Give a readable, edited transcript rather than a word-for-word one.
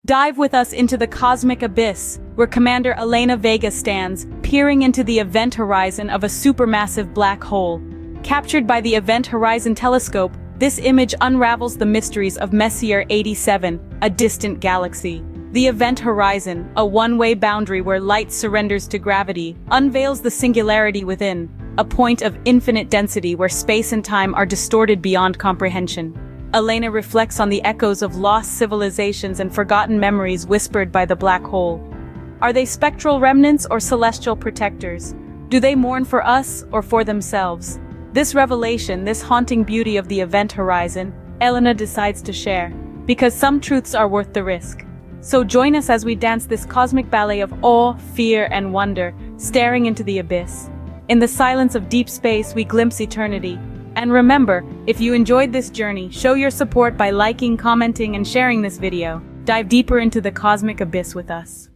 Dive with us into the cosmic abyss, where Commander Elena Vega stands, peering into the event horizon of a supermassive black hole. Captured by the Event Horizon Telescope, this image unravels the mysteries of Messier 87, a distant galaxy. The event horizon, a one-way boundary where light surrenders to gravity, unveils the singularity within, a point of infinite density where space and time are distorted beyond comprehension. Elena reflects on the echoes of lost civilizations and forgotten memories whispered by the black hole. Are they spectral remnants or celestial protectors? Do they mourn for us or for themselves? This revelation, this haunting beauty of the event horizon, Elena decides to share, because some truths are worth the risk. So join us as we dance this cosmic ballet of awe, fear, and wonder, staring into the abyss. In the silence of deep space, we glimpse eternity. And remember, if you enjoyed this journey, show your support by liking, commenting, and sharing this video. Dive deeper into the cosmic abyss with us.